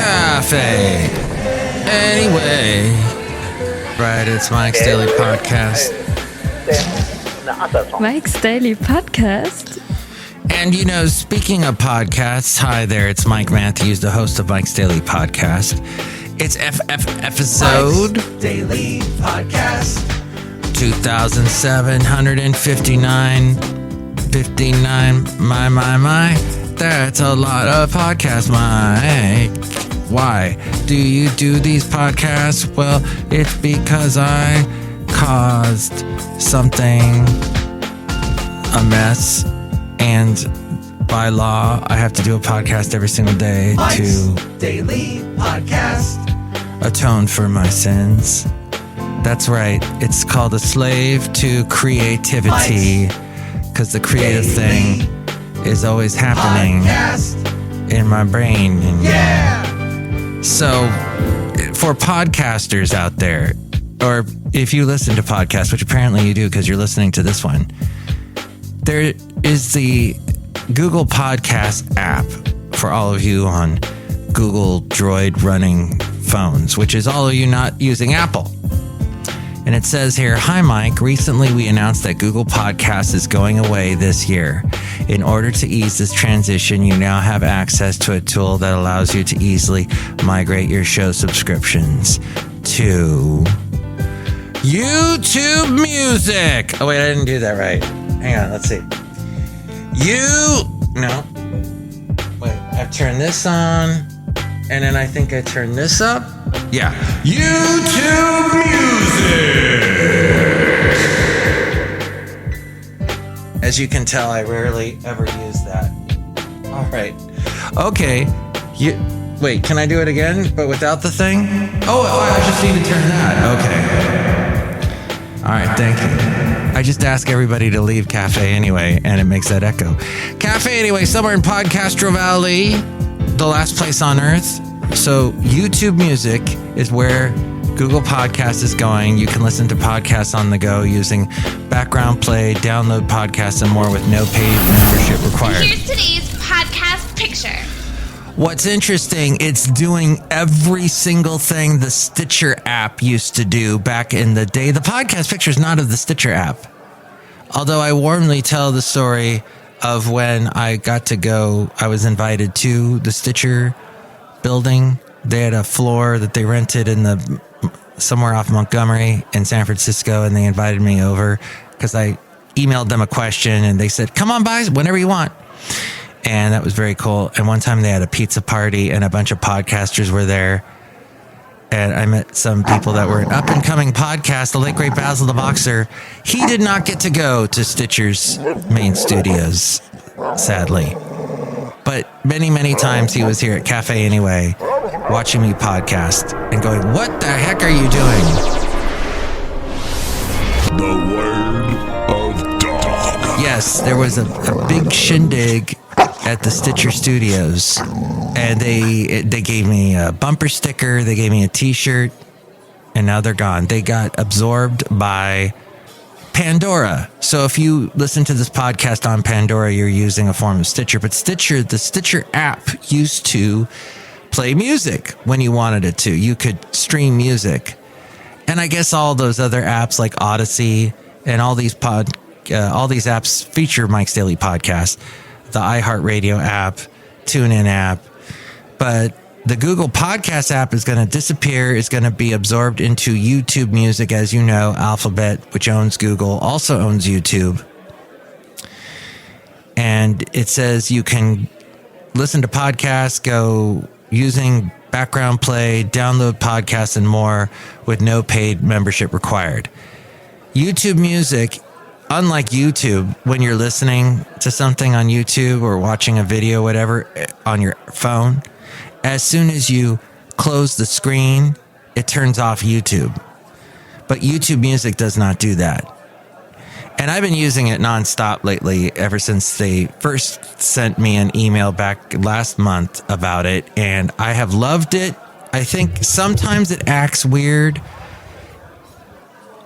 Café Anyway. Right, it's Mike's Daily Podcast. Mike's Daily Podcast. And you know, speaking of podcasts, hi there, it's Mike Matthews, the host of Mike's Daily Podcast. It's episode Mike's Daily Podcast 2759. 59. My. That's a lot of podcasts, Mike. Why do you do these podcasts? Well, it's because I caused something a mess, and by law, I have to do a podcast every single day Mike's to Daily Podcast atone for my sins. That's right. It's called a slave to creativity, because the creative thing is always happening Podcast. in my brain. And Yeah. so for podcasters out there, or if you listen to podcasts, which apparently you do because you're listening to this one, there is the Google Podcast app for all of you on Google Droid running phones, which is all of you not using Apple. And it says here, "Hi Mike, recently we announced that Google Podcast is going away this year. In order to ease this transition, you now have access to a tool that allows you to easily migrate your show subscriptions to YouTube Music." Oh wait, I didn't do that right. Hang on, let's see. No. Wait, I've turned this on, and then I think I turned this up. Yeah. YouTube Music. As you can tell, I rarely ever use that. All right. Okay. Wait, can I do it again, but without the thing? Oh, I just need to turn that. Okay. All right, thank you. I just ask everybody to leave Café Anyway, and it makes that echo. Café Anyway, somewhere in Podcastro Valley, the last place on earth. So YouTube Music is where Google Podcast is going. You can listen to podcasts on the go using background play, download podcasts, and more with no paid membership required. Here's today's podcast picture. What's interesting, it's doing every single thing the Stitcher app used to do back in the day. The podcast picture is not of the Stitcher app. Although I warmly tell the story of when I got to go, I was invited to the Stitcher building. They had a floor that they rented in somewhere off Montgomery in San Francisco, and they invited me over because I emailed them a question, and they said, "Come on by whenever you want." And that was very cool. And one time they had a pizza party, and a bunch of podcasters were there. And I met some people that were an up-and-coming podcast. The late, great Basil the Boxer. He did not get to go to Stitcher's main studios, sadly. But many, many times he was here at Café Anyway, watching me podcast and going, "What the heck are you doing?" The word of dog. Yes, there was a big shindig at the Stitcher Studios, and they gave me a bumper sticker, they gave me a t-shirt, and now they're gone. They got absorbed by Pandora. So if you listen to this podcast on Pandora, you're using a form of Stitcher. But the Stitcher app used to play music when you wanted it to. You could stream music. And I guess all those other apps like Odyssey and all these apps feature Mike's Daily Podcast. The iHeartRadio app, TuneIn app. But the Google Podcast app is going to disappear, is going to be absorbed into YouTube Music. As you know, Alphabet, which owns Google, also owns YouTube. And it says you can listen to podcasts, go using background play, download podcasts, and more with no paid membership required. YouTube Music, unlike YouTube, when you're listening to something on YouTube or watching a video, whatever, on your phone, as soon as you close the screen, it turns off YouTube. But YouTube Music does not do that. And I've been using it nonstop lately, ever since they first sent me an email back last month about it. And I have loved it. I think sometimes it acts weird.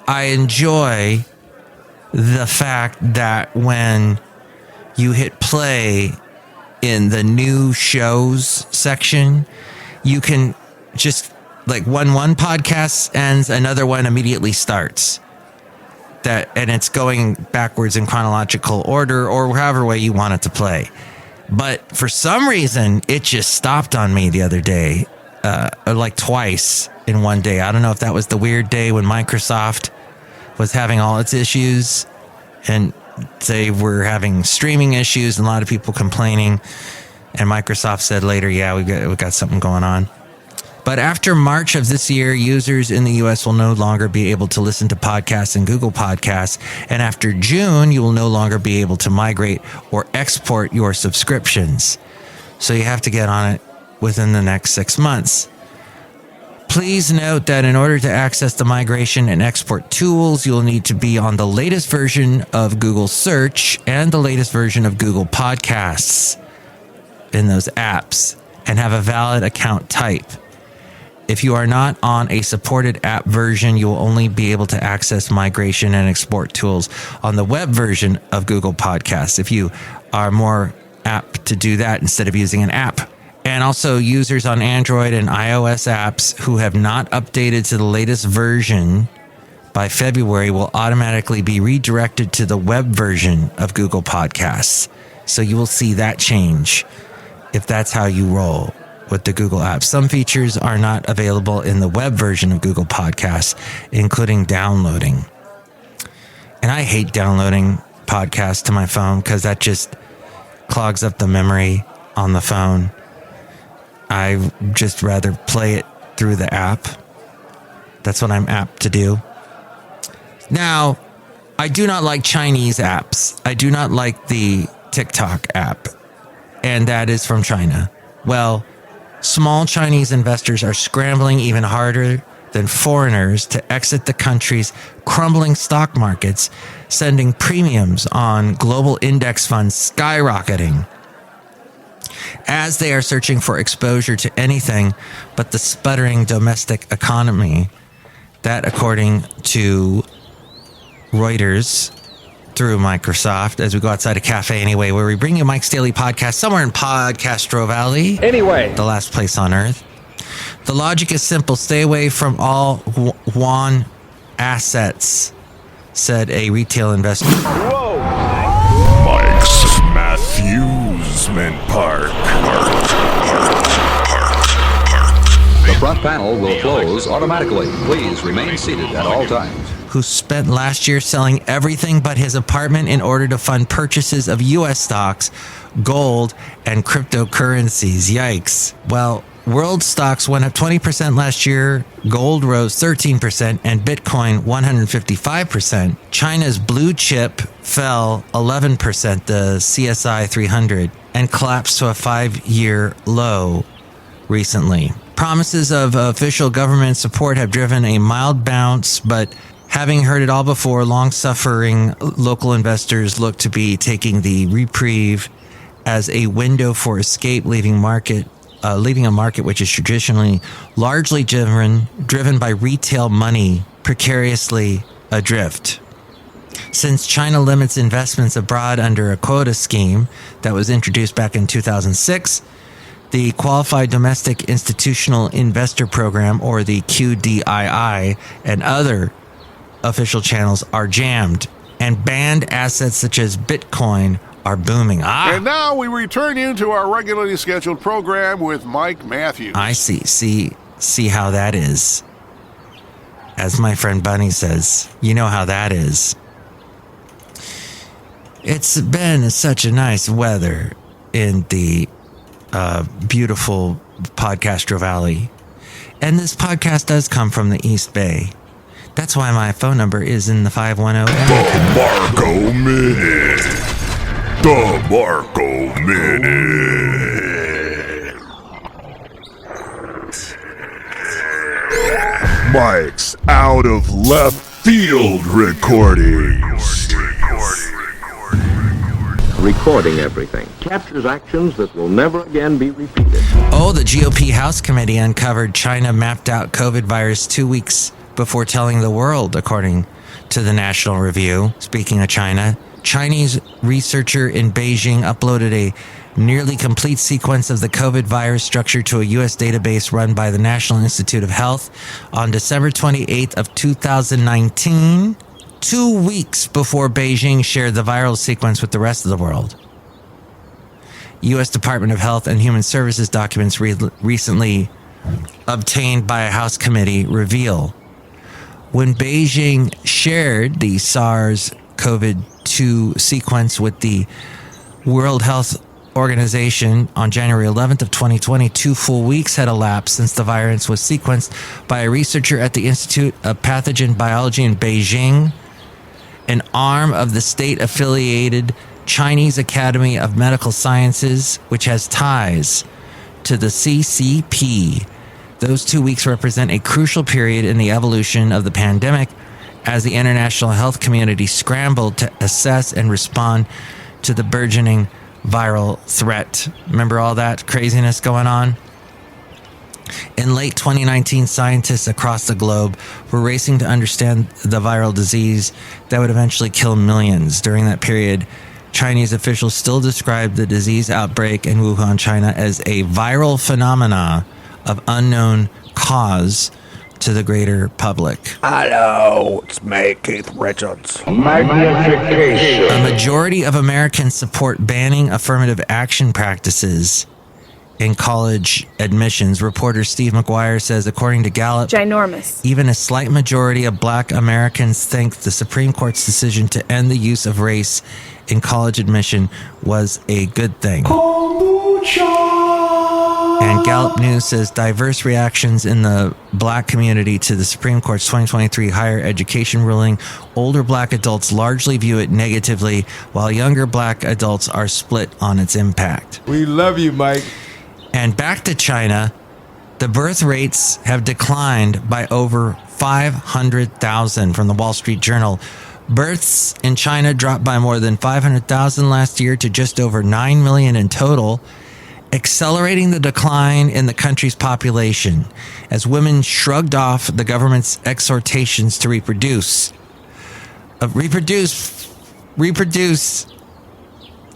I enjoy the fact that when you hit play in the new shows section, you can just, like, when one podcast ends, another one immediately starts. And it's going backwards in chronological order or however way you want it to play. But for some reason, it just stopped on me the other day, like twice in one day. I don't know if that was the weird day when Microsoft was having all its issues and they were having streaming issues and a lot of people complaining. And Microsoft said later, yeah, we got something going on. But after March of this year, users in the U.S. will no longer be able to listen to podcasts in Google Podcasts. And after June, you will no longer be able to migrate or export your subscriptions. So you have to get on it within the next 6 months. Please note that in order to access the migration and export tools, you'll need to be on the latest version of Google Search and the latest version of Google Podcasts in those apps and have a valid account type. If you are not on a supported app version, you will only be able to access migration and export tools on the web version of Google Podcasts if you are more apt to do that instead of using an app. And also users on Android and iOS apps who have not updated to the latest version by February will automatically be redirected to the web version of Google Podcasts. So you will see that change if that's how you roll with the Google app. Some features are not available in the web version of Google Podcasts, including downloading. And I hate downloading podcasts to my phone because that just clogs up the memory on the phone. I just rather play it through the app. That's what I'm apt to do. Now, I do not like Chinese apps. I do not like the TikTok app, and that is from China. Well, small Chinese investors are scrambling even harder than foreigners to exit the country's crumbling stock markets, sending premiums on global index funds skyrocketing as they are searching for exposure to anything but the sputtering domestic economy. That, according to Reuters, through Microsoft, as we go outside of Café Anyway, where we bring you Mike's Daily Podcast somewhere in Podcastro Valley. Anyway. The last place on earth. The logic is simple. Stay away from all yuan assets, said a retail investor. Whoa! Mike's Matthewsman Park. The front panel will close automatically. Please remain seated at all times. Who spent last year selling everything but his apartment in order to fund purchases of U.S. stocks, gold, and cryptocurrencies. Yikes. Well, world stocks went up 20% last year, gold rose 13%, and Bitcoin 155%. China's blue chip fell 11%, the CSI 300, and collapsed to a 5-year low recently. Promises of official government support have driven a mild bounce, but having heard it all before, long-suffering local investors look to be taking the reprieve as a window for escape, leaving a market which is traditionally largely driven by retail money precariously adrift. Since China limits investments abroad under a quota scheme that was introduced back in 2006, the Qualified Domestic Institutional Investor Program, or the QDII, and other official channels are jammed, and banned assets such as Bitcoin are booming. And now we return you to our regularly scheduled program with Mike Matthews. I see how that is. As my friend Bunny says, you know how that is. It's been such a nice weather in the beautiful Podcastro Valley. And this podcast does come from the East Bay. That's why my phone number is in the 510. The Marco Minute. The Marco Minute. Mike's out of left field recordings. Recording everything captures actions that will never again be repeated. Oh, the GOP House Committee uncovered China mapped out COVID virus 2 weeks before telling the world, according to the National Review. Speaking of China, Chinese researcher in Beijing uploaded a nearly complete sequence of the COVID virus structure to a U.S. database run by the National Institute of Health on December 28th of 2019, 2 weeks before Beijing shared the viral sequence with the rest of the world. U.S. Department of Health and Human Services documents recently obtained by a House committee reveal when Beijing shared the SARS-CoV-2 sequence with the World Health Organization on January 11th of 2020, 2 full weeks had elapsed since the virus was sequenced by a researcher at the Institute of Pathogen Biology in Beijing, an arm of the state-affiliated Chinese Academy of Medical Sciences, which has ties to the CCP. Those 2 weeks represent a crucial period in the evolution of the pandemic as the international health community scrambled to assess and respond to the burgeoning viral threat. Remember all that craziness going on? In late 2019, scientists across the globe were racing to understand the viral disease that would eventually kill millions. During that period, Chinese officials still described the disease outbreak in Wuhan, China as a viral phenomena of unknown cause to the greater public. Hello, it's me, Keith Richards. Magnification. A majority of Americans support banning affirmative action practices in college admissions. Reporter Steve McGuire says, according to Gallup, Ginormous. even a slight majority of Black Americans think the Supreme Court's decision to end the use of race in college admission was a good thing. And Gallup News says diverse reactions in the Black community to the Supreme Court's 2023 higher education ruling. Older Black adults largely view it negatively, while younger Black adults are split on its impact. We love you, Mike. And back to China, the birth rates have declined by over 500,000 from the Wall Street Journal. Births in China dropped by more than 500,000 last year to just over 9 million in total, accelerating the decline in the country's population as women shrugged off the government's exhortations to reproduce.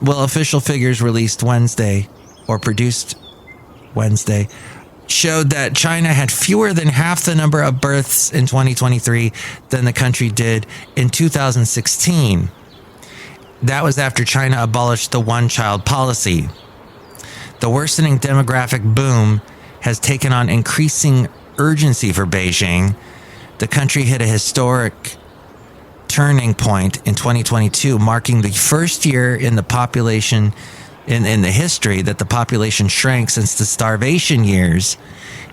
Well, official figures released Wednesday, or produced Wednesday, showed that China had fewer than half the number of births in 2023 than the country did in 2016. That was after China abolished the one-child policy. The worsening demographic boom has taken on increasing urgency for Beijing. The country hit a historic turning point in 2022, marking the first year in the population in the history that the population shrank since the starvation years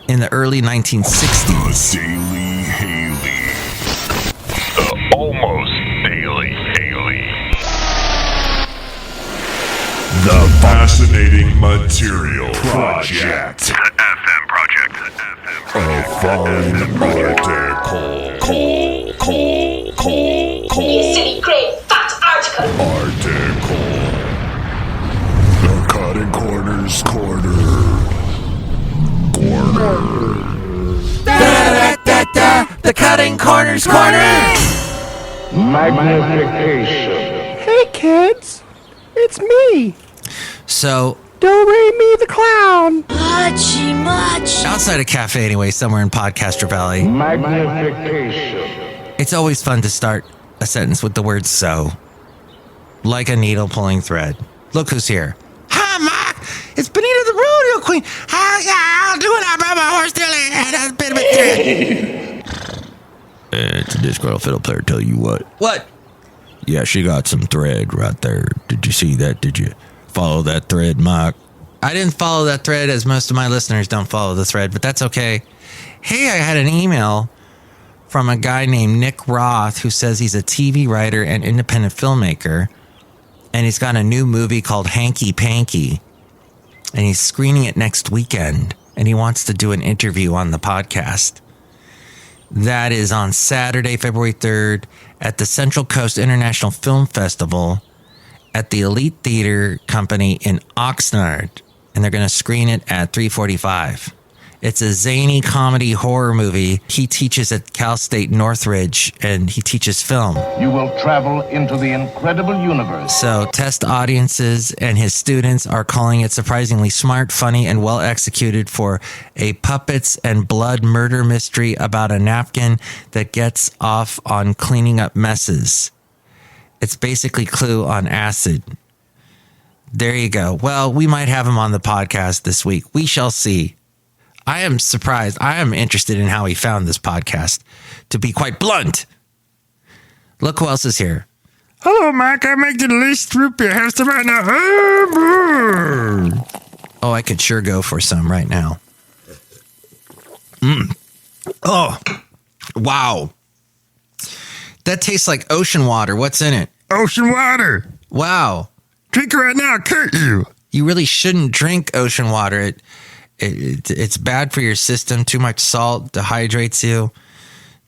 in the early 1960s. The Daily Haley. The Almost Daily Haley. The Fascinating Material Project. The FM Project. A fine article. You silly, great, fat article. The Cutting Corners Corner. The Cutting Corners Corner! Magnification. Hey, kids. It's me. So, Do-Re-Mi the Clown. outside of Café Anyway, somewhere in Podcaster Valley, Magnification. it's always fun to start a sentence with the word so. Like a needle pulling thread. Look who's here. Hi, Mike. It's Benita the Rodeo Queen. How y'all doing? I brought my horse Tilly and a bit of a thread. It's a Disgruntled Fiddle Player, tell you what. What? Yeah, she got some thread right there. Did you see that? Did you follow that thread, Mike? I didn't follow that thread, as most of my listeners don't follow the thread, but that's okay. Hey, I had an email from a guy named Nick Roth who says he's a TV writer and independent filmmaker, and he's got a new movie called Hanky Panky, and he's screening it next weekend, and he wants to do an interview on the podcast. That is on Saturday, February 3rd at the Central Coast International Film Festival at the Elite Theater Company in Oxnard, and they're going to screen it at 3:45. It's a zany comedy horror movie. He teaches at Cal State Northridge, and he teaches film. You will travel into the incredible universe. So test audiences and his students are calling it surprisingly smart, funny, and well executed for a puppets and blood murder mystery about a napkin that gets off on cleaning up messes. It's basically Clue on acid. There you go. Well, we might have him on the podcast this week. We shall see. I am surprised. I am interested in how he found this podcast, to be quite blunt. Look who else is here. Hello, Mike. I make the least root beer. Have some right now. Oh, I could sure go for some right now. Oh, wow. That tastes like ocean water. What's in it? Ocean water. Wow. Drink it right now. I'll cut you. You really shouldn't drink ocean water. It's bad for your system. Too much salt dehydrates you.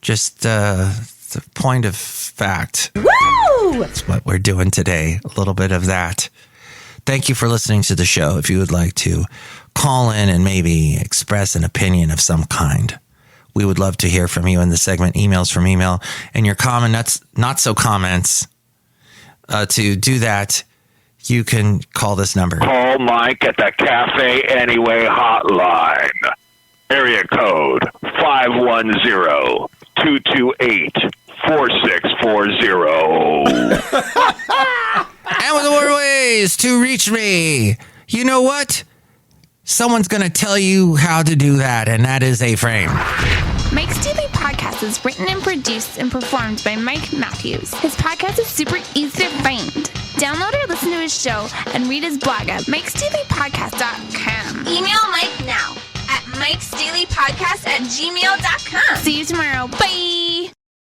Just the point of fact. Woo! That's what we're doing today. A little bit of that. Thank you for listening to the show. If you would like to call in and maybe express an opinion of some kind, we would love to hear from you in the segment Emails from Email, and your not so comments. To do that, you can call this number. Call Mike at the Café Anyway hotline. Area code 510-228-4640. And with more ways to reach me. You know what? Someone's going to tell you how to do that, and that is A-Frame. Mike's Daily Podcast is written and produced and performed by Mike Matthews. His podcast is super easy to find. Download or listen to his show and read his blog at MikesDailyPodcast.com. Email Mike now at MikesDailyPodcast@gmail.com. See you tomorrow. Bye!